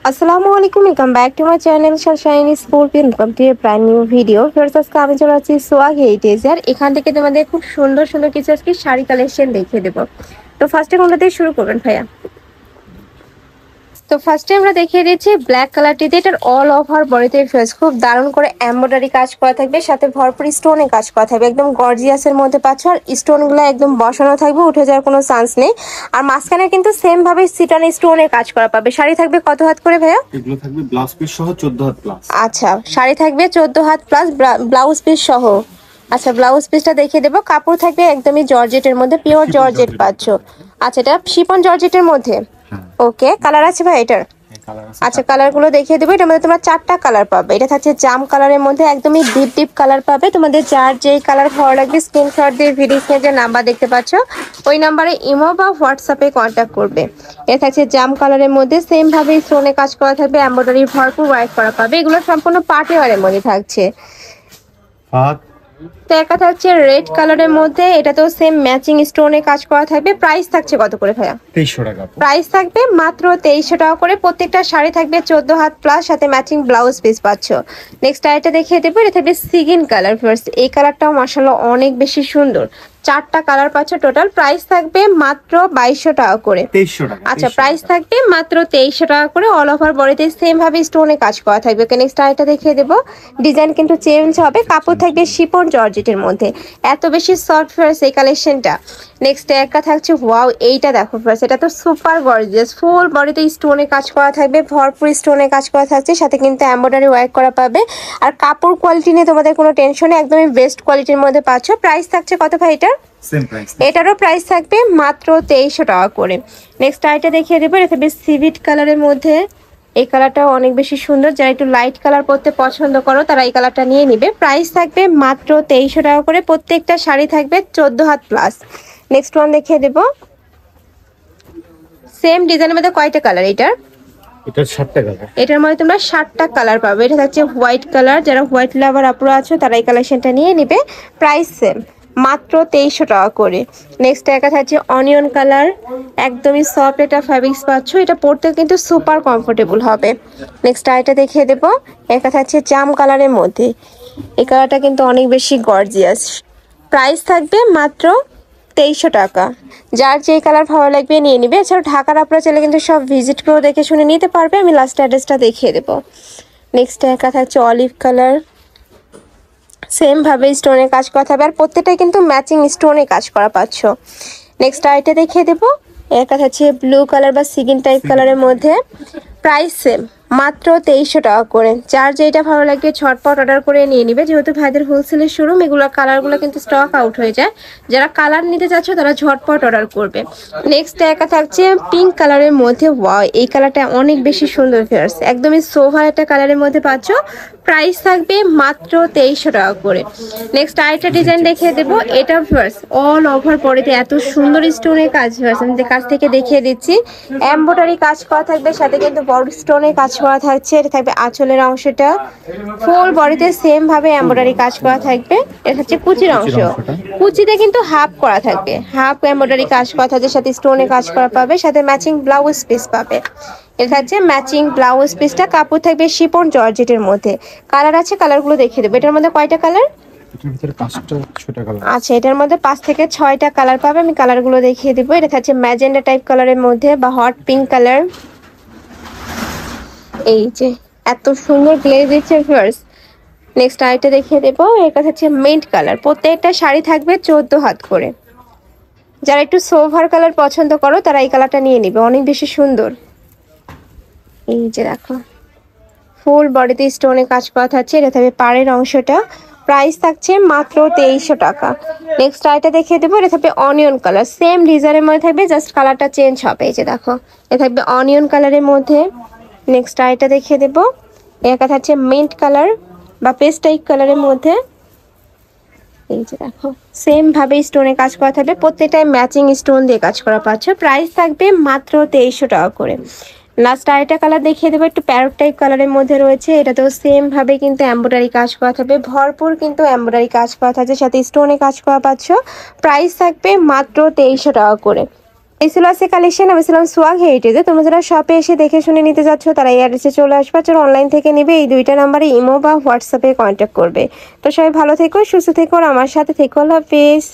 আসসালামু আলাইকুম, welcome back to my channel Sunshine school welcome to A brand new video. First আজকে আমি চলে আসছি সোয়াগ হেরিটেজের। এখান থেকে তোমাদের খুব সুন্দর সুন্দর কিছু আজকে শাড়ি কালেকশন দেখিয়ে দেবো। তো ফার্স্টে কোনটা দিয়ে শুরু করবেন ভাইয়া? তো ফার্স্টে আমরা দেখিয়ে দিচ্ছি ব্ল্যাক কালারটিতে। এটার অল ওভার বডিতে ফেস খুব দারুণ করে এমব্রয়ডারি কাজ করা থাকবে, সাথে ভরপুর স্টোনে কাজ করা থাকবে। একদম গর্জিয়াসের মধ্যে পাচ্ছ, আর স্টোনগুলো একদম বসানো থাকবে, উঠে যাওয়ার কোনো চান্স নেই। আর মাঝখানে কিন্তু সেম ভাবে সিটান স্টোনে কাজ করা পাবে। শাড়ি থাকবে কত হাত করে ভাইয়া? এগুলো থাকবে ব্লাউজ পিস সহ 14 হাত প্লাস। আচ্ছা, শাড়ি থাকবে 14 হাত প্লাস ব্লাউজ পিস সহ। আচ্ছা, ব্লাউজ পিসটা দেখিয়ে দেবো। কাপড় থাকবে একদমই জর্জেটের মধ্যে, পিওর জর্জেট পাচ্ছ। আচ্ছা, এটা শিফন জর্জেটের মধ্যে। ওকে, কালার আছে ভাই এটার? আচ্ছা, কালারগুলো দেখিয়ে দেবো। এটার মধ্যে তোমরা 4টা কালার পাবে। এটা থাকছে জাম কালারের মধ্যে, একদমই ডিপ ডিপ কালার পাবে। তোমাদের যার যেই কালার ভালো লাগবে স্ক্রিনশট দিয়ে ভিডিও স্ক্রিনে যে নাম্বার দেখতে পাচ্ছ ওই নাম্বারে ইমো বা হোয়াটসঅ্যাপে কন্ট্যাক্ট করবে। এটা থাকছে জাম কালারের মধ্যে, সেম ভাবে স্টোনে কাজ করা থাকবে, এমব্রয়ডারি ভরপুর ওয়ার্ক করা পাবে। এগুলো সম্পূর্ণ পার্টি ওয়ারের মধ্যে থাকছে। তো একটা থাকছে রেড কালারের মধ্যে, এটা তো সেম ম্যাচিং স্টোনে কাজ করা থাকবে। প্রাইস থাকছে কত করে ভাইয়া? 2300 টাকা। প্রাইস থাকবে মাত্র 2300 টাকা করে। প্রত্যেকটা শাড়ি থাকবে 14 হাত প্লাস, সাথে ম্যাচিং ব্লাউজ পিস পাচ্ছ। নেক্সট আইটা দেখিয়ে দেবো। এটা থাকবে সিগিন কালার। ফার্স্ট এই কালারটাও মাশাআল্লাহ অনেক বেশি সুন্দর। 4টা কালার পাচ্ছ টোটাল। প্রাইস থাকবে মাত্র 2200 টাকা করে। 2300 টাকা। আচ্ছা, প্রাইস থাকবে মাত্র 2300 টাকা করে। অল ওভার বডিতে সেম ভাবে স্টোনে কাজ করা থাকবে। ওকে, নেক্সট আইটা দেখিয়ে দেবো। ডিজাইন কিন্তু চেঞ্জ হবে। কাপড় থাকবে শিফন জর্জেটের মধ্যে, এত বেশি সফট ফেয়ার্স এই কালেকশনটা। নেক্সট একটা থাকছে, ওয়াও এইটা দেখো ফার্স্ট, এটা তো সুপার গর্জিয়াস। ফুল বডিতে স্টোনে কাজ করা থাকবে, ভরপুর স্টোনে কাজ করা থাকছে, সাথে কিন্তু এমব্রয়ডারি ওয়ার্ক করা পাবে। আর কাপড় কোয়ালিটি নিয়ে তোমাদের কোনো টেনশন নেই, একদমই বেস্ট কোয়ালিটির মধ্যে পাচ্ছ। প্রাইস থাকছে কত ভাই এটা? Same price. এটারও প্রাইস থাকবে মাত্র 2300 টাকা করে। নেক্সট আইটা দেখিয়ে দেবো। এটা থাকবে সিভিট কালারের মধ্যে। এই কালারটাও অনেক বেশি সুন্দর। যারা একটু লাইট কালার পরতে পছন্দ করো তারা এই কালারটা নিয়ে নিবে। প্রাইস থাকবে মাত্র 2300 টাকা করে। প্রত্যেকটা শাড়ি থাকবে 14 হাত প্লাস। নেক্সট ওয়ান দেখিয়ে দেবো। সেম ডিজাইনের মধ্যে কয়টা কালার এটার? এটার 7টা কালার। এটার মধ্যে তোমরা 7টা কালার পাবে। এটা থাকছে হোয়াইট কালার। যারা হোয়াইট লাভার আপুরা আছো তারা এই কালেকশনটা নিয়ে নিবে। প্রাইস সেম মাত্র 2300 টাকা করে। নেক্সট একটা থাকছে অনিয়ন কালার, একদমই সফট একটা ফ্যাব্রিক্স পাচ্ছ। এটা পরতে কিন্তু সুপার কমফোর্টেবল হবে। নেক্সট আইটা দেখিয়ে দেবো। একটা থাকছে জাম কালারের মধ্যে। এই কালারটা কিন্তু অনেক বেশি গর্জিয়াস। প্রাইস থাকবে মাত্র 2300 টাকা। যার যে কালার ভালো লাগবে নিয়ে নিবে। এছাড়াও ঢাকার আপনারা চাইলে কিন্তু সব ভিজিট করে দেখে শুনে নিতে পারবে। আমি লাস্ট অ্যাড্রেসটা দেখিয়ে দেবো। নেক্সট একটা থাকছে অলিভ কালার, সেম ভাবে স্টোনে কাজ করা থাকবে, আর প্রত্যেকটাই কিন্তু ম্যাচিং স্টোনে কাজ করা পাচ্ছ। নেক্সট আইটা দেখিয়ে দেবো। একটা থাকছে ব্লু কালার বা সিগিন টাইপ কালারের মধ্যে। প্রাইস সেম মাত্র 2300 টাকা করে। যার যেটা ভালো লাগবে ঝটপট অর্ডার করে নিয়ে নিবে। যেহেতু ভাইদের হোলসেলের শোরুম, এগুলোর কালারগুলো কিন্তু স্টক আউট হয়ে যায়। যারা কালার নিতে চাচ্ছ তারা ঝটপট অর্ডার করবে। নেক্সট একা থাকছে পিঙ্ক কালারের মধ্যে। ওয়াও, এই কালারটা অনেক বেশি সুন্দর ফেয়ার্স, একদমই সোভার একটা কালারের মধ্যে পাচ্ছ। প্রাইস থাকবে মাত্র 2300 টাকা করে। নেক্সট আরেকটা ডিজাইন দেখিয়ে দেবো। এটা ফেয়ার্স অল ওভার পরেতে এত সুন্দর স্টোনের কাজ ফেয়ার্স আমি কাছ থেকে দেখিয়ে দিচ্ছি। এমব্রয়ডারি কাজ করা থাকবে, সাথে কিন্তু বড় স্টোনের কাজ করা থাকছে। এটা থাকবে আঁচলের অংশটা। ফুল বডিতে সেম ভাবে এমব্রয়ডারি কাজ করা থাকবে। এটা হচ্ছে কুচির অংশ। কুচিতে কিন্তু হাফ করা থাকবে, হাফ এমব্রয়ডারি কাজ করা থাকবে, সাথে স্টোনে কাজ করা পাবে, সাথে ম্যাচিং ব্লাউজ পিস পাবে। এটা থাকছে ম্যাচিং ব্লাউজ পিসটা। কাপড় থাকবে শিফন জর্জেটের মধ্যে। কালার আছে, কালারগুলো দেখিয়ে দেবো। এটার মধ্যে কয়টা কালার? এটার ভিতরে 5টা 6টা কালার। আচ্ছা, এটার মধ্যে 5 থেকে 6টা কালার পাবে। আমি কালারগুলো দেখিয়ে দেবো। এটা থাকছে ম্যাজেন্ডা টাইপ কালারের মধ্যে বা হট পিঙ্ক কালার। এই যে এত সুন্দর গ্লেজ দিচ্ছে ফিয়ার্স। নেক্সট আইটা দেখিয়ে দেবো। এটা হচ্ছে মিন্ট কালার। প্রত্যেকটা শাড়ি থাকবে 14 হাত করে। যারা একটু সোভার কালার পছন্দ করো তারা এই কালারটা নিয়ে নিবে, অনেক বেশি সুন্দর। এই যে দেখো ফুল বডিতে স্টোনে কাজ করা থাকছে। এটা থাকবে পাড়ের অংশটা। প্রাইস থাকছে মাত্র 2300 টাকা। নেক্সট আইটা দেখিয়ে দেবো। এটা থাকবে অনিয়ন কালার, সেম ডিজাইনের মধ্যে থাকবে, জাস্ট কালারটা চেঞ্জ হবে। এই যে দেখো, এটা থাকবে অনিয়ন কালারের মধ্যে। নেক্সট আইটা দেখিয়ে দেবো। এটা থাকছে মিন্ট কালার বা পেস্ট টাইপ কালারের মধ্যে। এই যে দেখো সেম ভাবে স্টোনে কাজ করা থাকবে, প্রত্যেকটাই ম্যাচিং স্টোন দিয়ে কাজ করা পাচ্ছ। প্রাইস থাকবে মাত্র 2300 টাকা করে। লাস্ট আরেকটা কালার দেখিয়ে দেবো, একটু প্যারট টাইপ কালারের মধ্যে রয়েছে। এটা তো সেম ভাবে কিন্তু এমব্রয়ডারি কাজ করা থাকবে, ভরপুর কিন্তু এমব্রয়ডারি কাজ করা থাকছে, সাথে স্টোনে কাজ করা পাচ্ছ। প্রাইস থাকবে মাত্র 2300 টাকা করে। এই ছিল আছে কালেকশন। আমি ছিলাম সোয়াগ হেরিটেজে। তোমরা যারা শপে এসে দেখে শুনে নিতে যাচ্ছ তারা এই অ্যাড্রেসে চলে আসবে। যারা অনলাইন থেকে নিবে এই দুইটা নাম্বারে ইমো বা হোয়াটসঅ্যাপে কন্ট্যাক্ট করবে। তো সবাই ভালো থেকো, সুস্থ থেকো আর আমার সাথে থেকো। আল্লাহ হাফেজ।